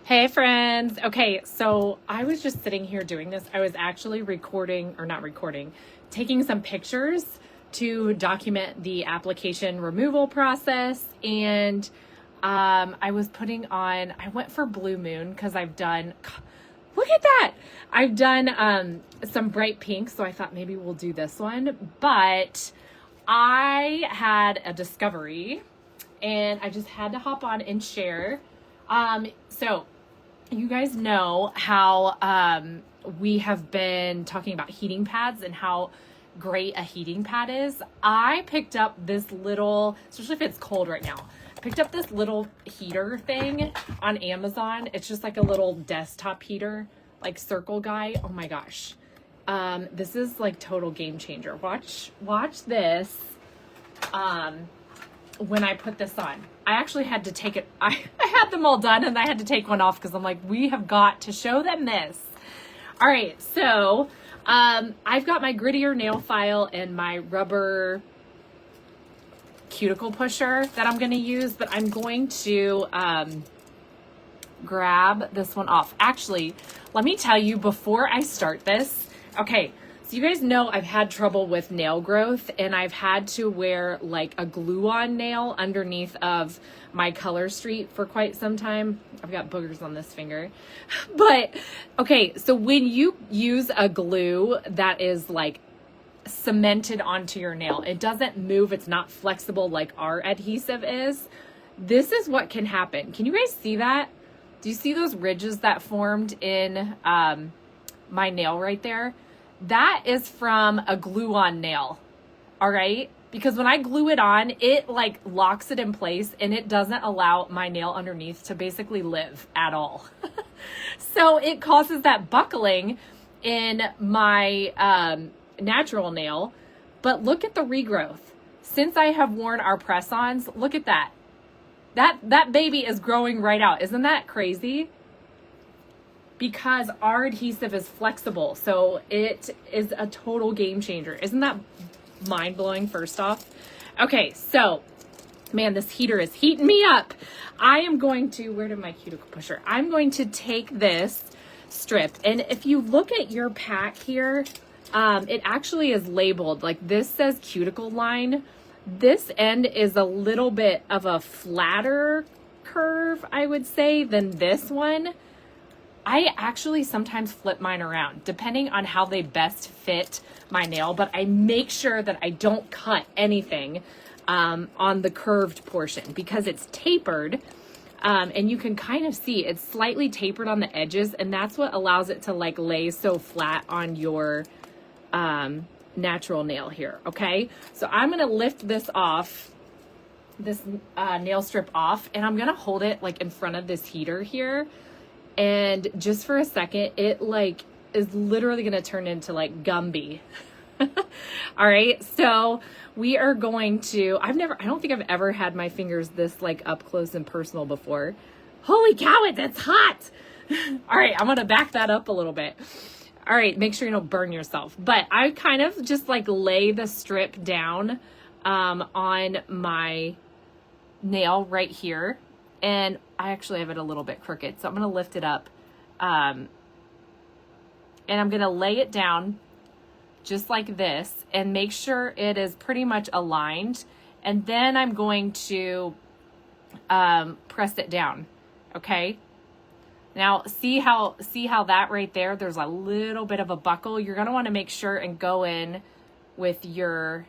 Hey friends. Okay, so I was just sitting here doing this. I was actually taking some pictures to document the application removal process. And I was I went for Blue Moon because look at that. I've done some bright pink. So I thought maybe we'll do this one. But I had a discovery and I just had to hop on and share. So you guys know how we have been talking about heating pads and how great a heating pad is. I picked up this little, especially if it's cold right now, I picked up this little heater thing on Amazon. It's just like a little desktop heater, like circle guy. Oh my gosh. This is like total game changer. Watch this. When I put this on, I actually had to take it. I had them all done and I had to take one off because I'm like, we have got to show them this. All right. So, I've got my grittier nail file and my rubber cuticle pusher that I'm going to use, but I'm going to, grab this one off. Actually, let me tell you before I start this. Okay. So you guys know I've had trouble with nail growth and I've had to wear like a glue-on nail underneath of my Color Street for quite some time. I've got boogers on this finger. But okay, so when you use a glue that is like cemented onto your nail, it doesn't move, it's not flexible like our adhesive is. This is what can happen. Can you guys see that? Do you see those ridges that formed in my nail right there? That is from a glue-on nail, all right? Because when I glue it on, it like locks it in place and it doesn't allow my nail underneath to basically live at all. So it causes that buckling in my natural nail. But look at the regrowth. Since I have worn our press-ons, look at that. That baby is growing right out. Isn't that crazy? Because our adhesive is flexible. So it is a total game changer. Isn't that mind-blowing first off? Okay, so, man, this heater is heating me up. I am going to, where did my cuticle pusher? I'm going to take this strip. And if you look at your pack here, it actually is labeled, like this says cuticle line. This end is a little bit of a flatter curve, I would say, than this one. I actually sometimes flip mine around depending on how they best fit my nail, but I make sure that I don't cut anything on the curved portion because it's tapered, and you can kind of see it's slightly tapered on the edges, and that's what allows it to like lay so flat on your natural nail here. Okay, so I'm gonna lift this off, this nail strip off, and I'm gonna hold it like in front of this heater here. And just for a second, it like is literally going to turn into like Gumby. All right. So we are going to, I don't think I've ever had my fingers this like up close and personal before. Holy cow, it's hot. All right. I'm going to back that up a little bit. All right. Make sure you don't burn yourself. But I kind of just like lay the strip down on my nail right here. And I actually have it a little bit crooked, so I'm going to lift it up. And I'm going to lay it down just like this and make sure it is pretty much aligned. And then I'm going to press it down. Okay. Now see how that right there, there's a little bit of a buckle. You're going to want to make sure and go in with your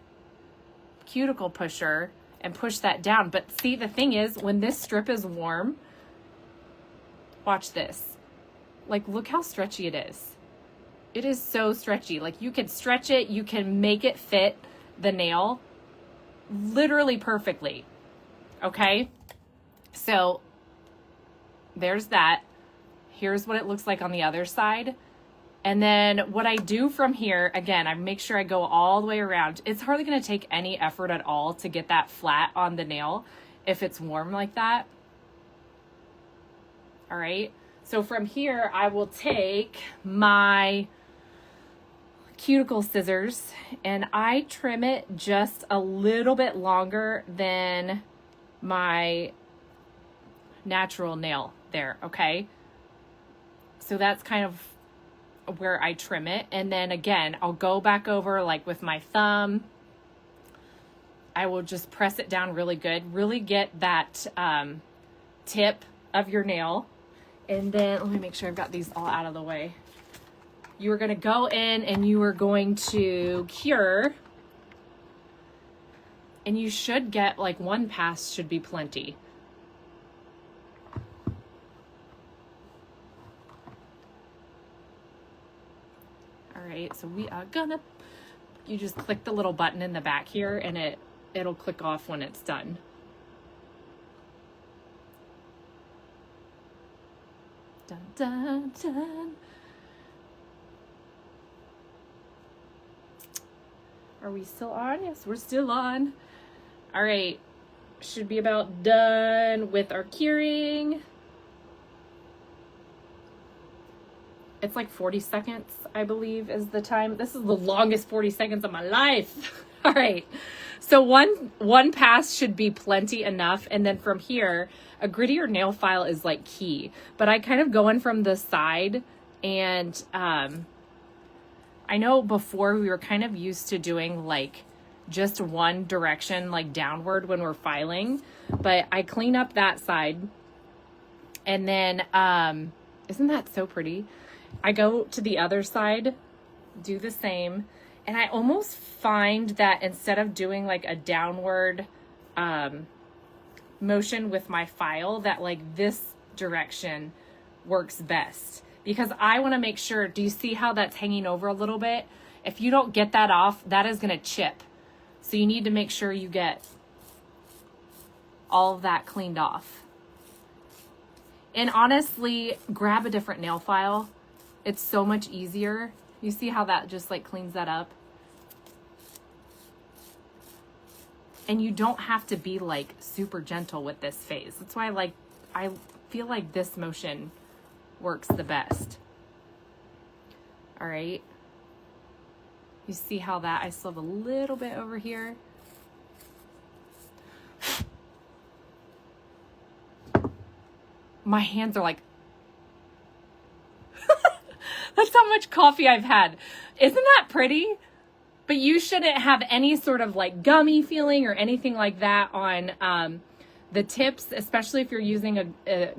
cuticle pusher and push that down. But see, the thing is, when this strip is warm, watch this. Like, look how stretchy it is. It is so stretchy. Like, you can stretch it, you can make it fit the nail literally perfectly. Okay? So, there's that. Here's what it looks like on the other side. And then what I do from here, again, I make sure I go all the way around. It's hardly going to take any effort at all to get that flat on the nail if it's warm like that. All right. So from here, I will take my cuticle scissors and I trim it just a little bit longer than my natural nail there. Okay. So that's kind of where I trim it. And then again, I'll go back over like with my thumb. I will just press it down really good. Really get that tip of your nail. And then let me make sure I've got these all out of the way. You are going to go in and you are going to cure. And you should get like one pass should be plenty. All right, so we are gonna, you just click the little button in the back here and it'll click off when it's done. Dun, dun, dun. Are we still on? Yes, we're still on. All right, should be about done with our curing. It's like 40 seconds, I believe, is the time. This is the longest 40 seconds of my life. All right. So one pass should be plenty enough. And then from here, a grittier nail file is like key. But I kind of go in from the side. And I know before we were kind of used to doing like just one direction, like downward when we're filing. But I clean up that side. And then, isn't that so pretty? I go to the other side, do the same, and I almost find that instead of doing like a downward motion with my file, that like this direction works best. Because I want to make sure, do you see how that's hanging over a little bit? If you don't get that off, that is going to chip. So you need to make sure you get all of that cleaned off. And honestly, grab a different nail file. It's so much easier. You see how that just like cleans that up? And you don't have to be like super gentle with this phase. That's why I feel like this motion works the best. All right. You see how that, I still have a little bit over here. My hands are like, that's how much coffee I've had. Isn't that pretty? But you shouldn't have any sort of like gummy feeling or anything like that on the tips, especially if you're using a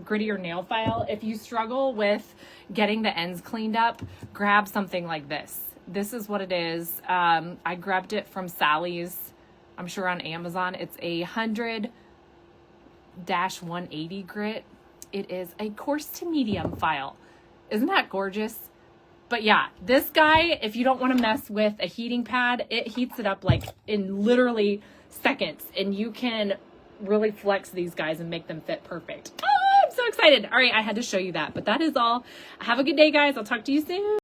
grittier nail file. If you struggle with getting the ends cleaned up, grab something like this. This is what it is. I grabbed it from Sally's, I'm sure on Amazon. It's a 100-180 grit. It is a coarse to medium file. Isn't that gorgeous? But yeah, this guy, if you don't want to mess with a heating pad, it heats it up like in literally seconds. And you can really flex these guys and make them fit perfect. Oh, I'm so excited. All right, I had to show you that. But that is all. Have a good day, guys. I'll talk to you soon.